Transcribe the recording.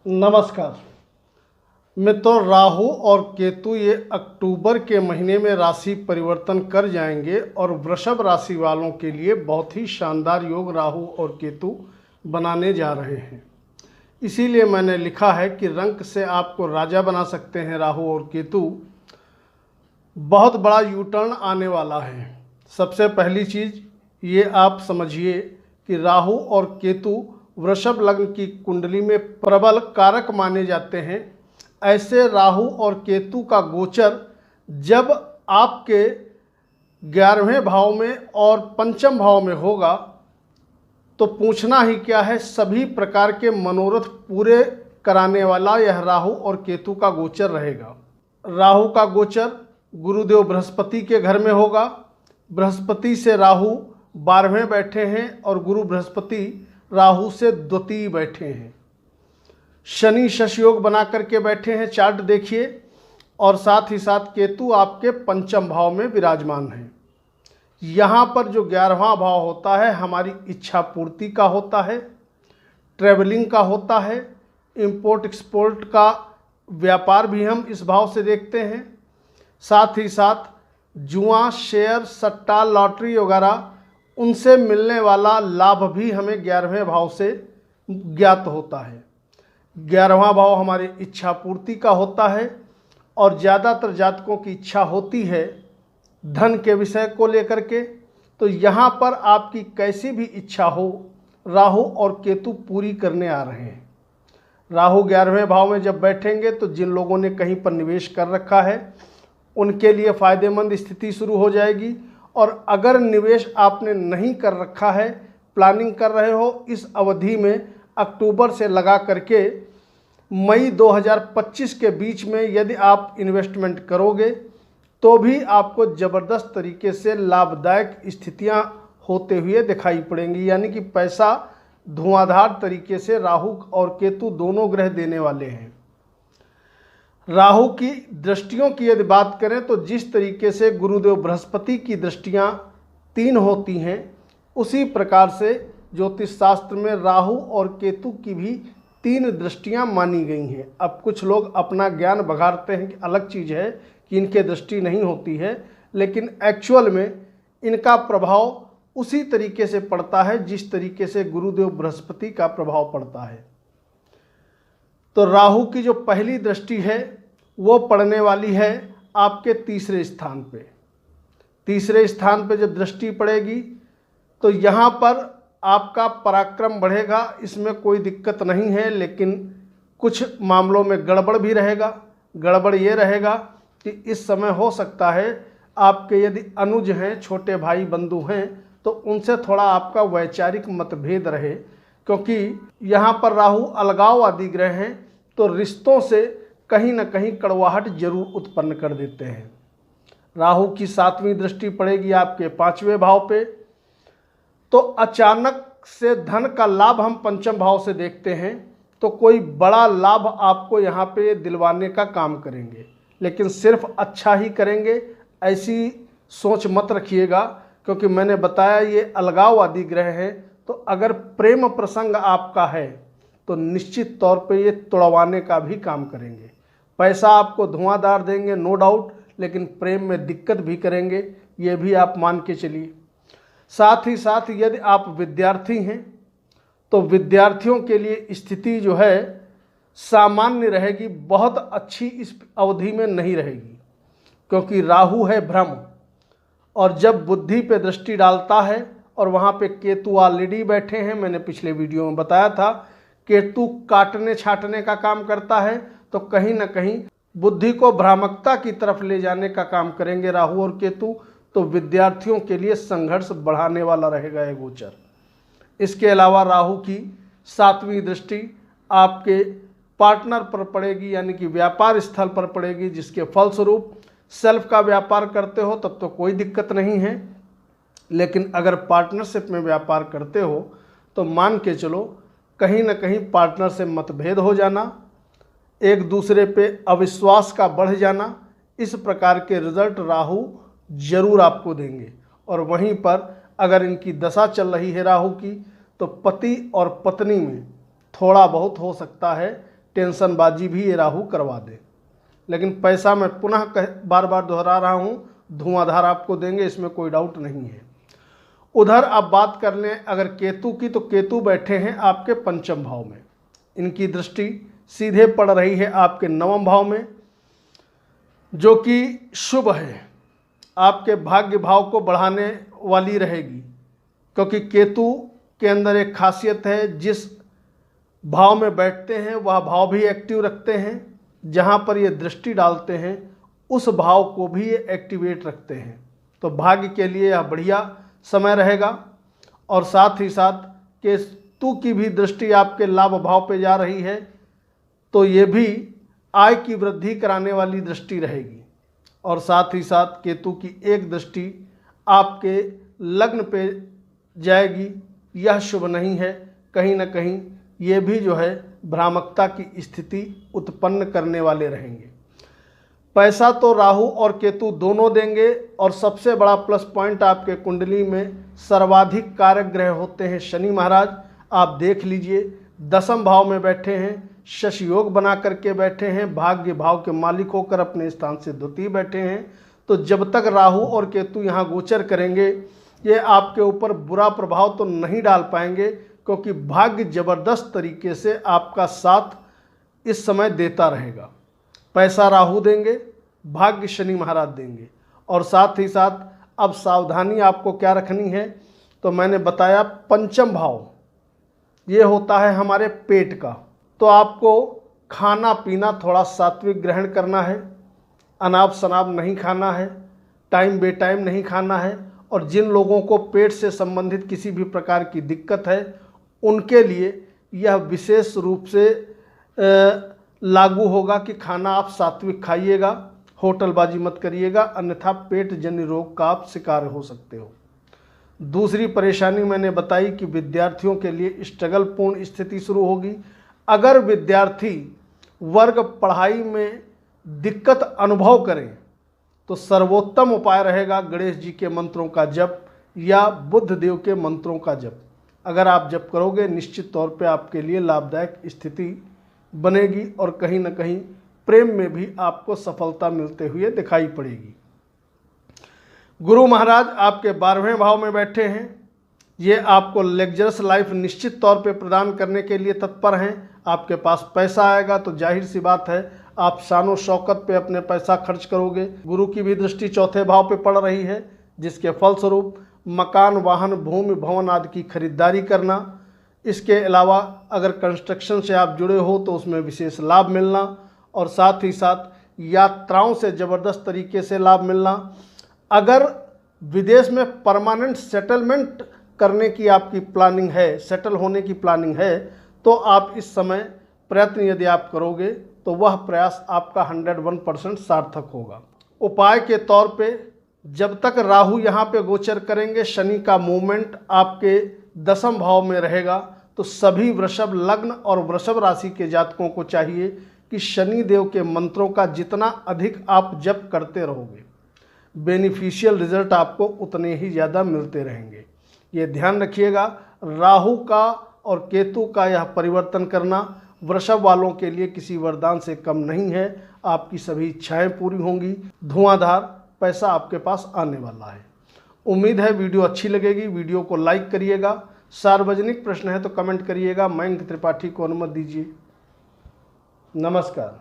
नमस्कार मित्रों, राहु और केतु ये अक्टूबर के महीने में राशि परिवर्तन कर जाएंगे और वृषभ राशि वालों के लिए बहुत ही शानदार योग राहु और केतु बनाने जा रहे हैं। इसीलिए मैंने लिखा है कि रंक से आपको राजा बना सकते हैं राहु और केतु। बहुत बड़ा यू टर्न आने वाला है। सबसे पहली चीज़ ये आप समझिए कि राहु और केतु वृषभ लग्न की कुंडली में प्रबल कारक माने जाते हैं। ऐसे राहु और केतु का गोचर जब आपके 11वें भाव में और पंचम भाव में होगा तो पूछना ही क्या है, सभी प्रकार के मनोरथ पूरे कराने वाला यह राहु और केतु का गोचर रहेगा। राहु का गोचर गुरुदेव बृहस्पति के घर में होगा। बृहस्पति से राहु 12वें बैठे हैं और गुरु बृहस्पति राहु से द्वितीय बैठे हैं। शनि शश योग बना करके बैठे हैं, चार्ट देखिए। और साथ ही साथ केतु आपके पंचम भाव में विराजमान है। यहाँ पर जो 11वां भाव होता है हमारी इच्छा पूर्ति का होता है, ट्रैवलिंग का होता है, इंपोर्ट एक्सपोर्ट का व्यापार भी हम इस भाव से देखते हैं। साथ ही साथ जुआ, शेयर, सट्टा, लॉटरी वगैरह उनसे मिलने वाला लाभ भी हमें 11वें भाव से ज्ञात होता है। 11वां भाव हमारी इच्छा पूर्ति का होता है और ज़्यादातर जातकों की इच्छा होती है धन के विषय को लेकर के। तो यहाँ पर आपकी कैसी भी इच्छा हो राहु और केतु पूरी करने आ रहे हैं। राहु 11वें भाव में जब बैठेंगे तो जिन लोगों ने कहीं पर निवेश कर रखा है उनके लिए फ़ायदेमंद स्थिति शुरू हो जाएगी। और अगर निवेश आपने नहीं कर रखा है, प्लानिंग कर रहे हो, इस अवधि में अक्टूबर से लगा करके मई 2025 के बीच में यदि आप इन्वेस्टमेंट करोगे तो भी आपको ज़बरदस्त तरीके से लाभदायक स्थितियां होते हुए दिखाई पड़ेंगी। यानी कि पैसा धुआंधार तरीके से राहु और केतु दोनों ग्रह देने वाले हैं। राहु की दृष्टियों की यदि बात करें तो जिस तरीके से गुरुदेव बृहस्पति की दृष्टियां 3 होती हैं, उसी प्रकार से ज्योतिष शास्त्र में राहु और केतु की भी 3 दृष्टियां मानी गई हैं। अब कुछ लोग अपना ज्ञान बघाड़ते हैं कि अलग चीज़ है कि इनके दृष्टि नहीं होती है, लेकिन एक्चुअल में इनका प्रभाव उसी तरीके से पड़ता है जिस तरीके से गुरुदेव बृहस्पति का प्रभाव पड़ता है। तो राहु की जो पहली दृष्टि है वो पड़ने वाली है आपके तीसरे स्थान पे। तीसरे स्थान पे जब दृष्टि पड़ेगी तो यहाँ पर आपका पराक्रम बढ़ेगा, इसमें कोई दिक्कत नहीं है। लेकिन कुछ मामलों में गड़बड़ भी रहेगा। गड़बड़ ये रहेगा कि इस समय हो सकता है आपके यदि अनुज हैं, छोटे भाई बंधु हैं, तो उनसे थोड़ा आपका वैचारिक मतभेद रहे, क्योंकि यहाँ पर राहु अलगाववादी ग्रह हैं तो रिश्तों से कहीं ना कहीं कड़वाहट जरूर उत्पन्न कर देते हैं। राहु की 7वीं दृष्टि पड़ेगी आपके 5वें भाव पे, तो अचानक से धन का लाभ हम पंचम भाव से देखते हैं तो कोई बड़ा लाभ आपको यहाँ पे दिलवाने का काम करेंगे, लेकिन सिर्फ अच्छा ही करेंगे ऐसी सोच मत रखिएगा, क्योंकि मैंने बताया ये अलगाववादी ग्रह है। तो अगर प्रेम प्रसंग आपका है तो निश्चित तौर पे ये तुड़वाने का भी काम करेंगे। पैसा आपको धुआंधार देंगे नो डाउट, लेकिन प्रेम में दिक्कत भी करेंगे, ये भी आप मान के चलिए। साथ ही साथ यदि आप विद्यार्थी हैं तो विद्यार्थियों के लिए स्थिति जो है सामान्य रहेगी, बहुत अच्छी इस अवधि में नहीं रहेगी, क्योंकि राहु है भ्रम। और जब बुद्धि पे दृष्टि डालता है और वहाँ पे केतु ऑलरेडी बैठे हैं, मैंने पिछले वीडियो में बताया था केतु काटने छाटने का काम करता है, तो कहीं ना कहीं बुद्धि को भ्रामकता की तरफ ले जाने का काम करेंगे राहु और केतु। तो विद्यार्थियों के लिए संघर्ष बढ़ाने वाला रहेगा ये गोचर। इसके अलावा राहु की 7वीं दृष्टि आपके पार्टनर पर पड़ेगी, यानी कि व्यापार स्थल पर पड़ेगी, जिसके फलस्वरूप सेल्फ का व्यापार करते हो तब तो कोई दिक्कत नहीं है, लेकिन अगर पार्टनरशिप में व्यापार करते हो तो मान के चलो कहीं ना कहीं पार्टनर से मतभेद हो जाना, एक दूसरे पे अविश्वास का बढ़ जाना, इस प्रकार के रिजल्ट राहु जरूर आपको देंगे। और वहीं पर अगर इनकी दशा चल रही है राहु की, तो पति और पत्नी में थोड़ा बहुत हो सकता है टेंशनबाजी भी ये राहु करवा दे। लेकिन पैसा मैं पुनः बार बार दोहरा रहा हूँ, धुआंधार आपको देंगे, इसमें कोई डाउट नहीं है। उधर अब बात कर लें अगर केतु की, तो केतु बैठे हैं आपके पंचम भाव में। इनकी दृष्टि सीधे पड़ रही है आपके नवम भाव में, जो कि शुभ है, आपके भाग्य भाव को बढ़ाने वाली रहेगी। क्योंकि केतु के अंदर एक खासियत है, जिस भाव में बैठते हैं वह भाव भी एक्टिव रखते हैं, जहाँ पर ये दृष्टि डालते हैं उस भाव को भी ये एक्टिवेट रखते हैं। तो भाग्य के लिए यह बढ़िया समय रहेगा। और साथ ही साथ केतु की भी दृष्टि आपके लाभ भाव पे जा रही है, तो ये भी आय की वृद्धि कराने वाली दृष्टि रहेगी। और साथ ही साथ केतु की एक दृष्टि आपके लग्न पे जाएगी, यह शुभ नहीं है। कहीं ना कहीं ये भी जो है भ्रामकता की स्थिति उत्पन्न करने वाले रहेंगे। पैसा तो राहु और केतु दोनों देंगे। और सबसे बड़ा प्लस पॉइंट आपके कुंडली में सर्वाधिक कारक ग्रह होते हैं शनि महाराज। आप देख लीजिए, दसम भाव में बैठे हैं, शशि योग बना करके बैठे हैं, भाग्य भाव के मालिक होकर अपने स्थान से द्वितीय बैठे हैं। तो जब तक राहु और केतु यहाँ गोचर करेंगे, ये आपके ऊपर बुरा प्रभाव तो नहीं डाल पाएंगे, क्योंकि भाग्य जबरदस्त तरीके से आपका साथ इस समय देता रहेगा। पैसा राहु देंगे, भाग्य शनि महाराज देंगे। और साथ ही साथ अब सावधानी आपको क्या रखनी है, तो मैंने बताया पंचम भाव ये होता है हमारे पेट का। तो आपको खाना पीना थोड़ा सात्विक ग्रहण करना है, अनाप शनाप नहीं खाना है, टाइम बे टाइम नहीं खाना है। और जिन लोगों को पेट से संबंधित किसी भी प्रकार की दिक्कत है, उनके लिए यह विशेष रूप से लागू होगा कि खाना आप सात्विक खाइएगा, होटलबाजी मत करिएगा, अन्यथा पेट जन्य रोग का आप शिकार हो सकते हो। दूसरी परेशानी मैंने बताई कि विद्यार्थियों के लिए स्ट्रगल पूर्ण स्थिति शुरू होगी। अगर विद्यार्थी वर्ग पढ़ाई में दिक्कत अनुभव करें, तो सर्वोत्तम उपाय रहेगा गणेश जी के मंत्रों का जप या बुद्ध देव के मंत्रों का जप। अगर आप जप करोगे, निश्चित तौर पे आपके लिए लाभदायक स्थिति बनेगी और कहीं ना कहीं प्रेम में भी आपको सफलता मिलते हुए दिखाई पड़ेगी। गुरु महाराज आपके 12वें भाव में बैठे हैं। ये आपको लग्जरस लाइफ निश्चित तौर पे प्रदान करने के लिए तत्पर हैं। आपके पास पैसा आएगा तो जाहिर सी बात है आप शानो शौकत पे अपने पैसा खर्च करोगे। गुरु की भी दृष्टि चौथे भाव पे पड़ रही है, जिसके फलस्वरूप मकान, वाहन, भूमि, भवन आदि की खरीदारी करना। इसके अलावा अगर कंस्ट्रक्शन से आप जुड़े हो तो उसमें विशेष लाभ मिलना, और साथ ही साथ यात्राओं से ज़बरदस्त तरीके से लाभ मिलना। अगर विदेश में परमानेंट सेटलमेंट करने की आपकी प्लानिंग है, सेटल होने की प्लानिंग है, तो आप इस समय प्रयत्न यदि आप करोगे तो वह प्रयास आपका 101% सार्थक होगा। उपाय के तौर पे जब तक राहु यहाँ पे गोचर करेंगे, शनि का मूवमेंट आपके दसम भाव में रहेगा, तो सभी वृषभ लग्न और वृषभ राशि के जातकों को चाहिए कि शनि देव के मंत्रों का जितना अधिक आप जप करते रहोगे, बेनिफिशियल रिजल्ट आपको उतने ही ज़्यादा मिलते रहेंगे। ये ध्यान रखिएगा, राहु का और केतु का यह परिवर्तन करना वृषभ वालों के लिए किसी वरदान से कम नहीं है। आपकी सभी इच्छाएं पूरी होंगी, धुआंधार पैसा आपके पास आने वाला है। उम्मीद है वीडियो अच्छी लगेगी। वीडियो को लाइक करिएगा, सार्वजनिक प्रश्न है तो कमेंट करिएगा। मयंक त्रिपाठी को अनुमति दीजिए। नमस्कार।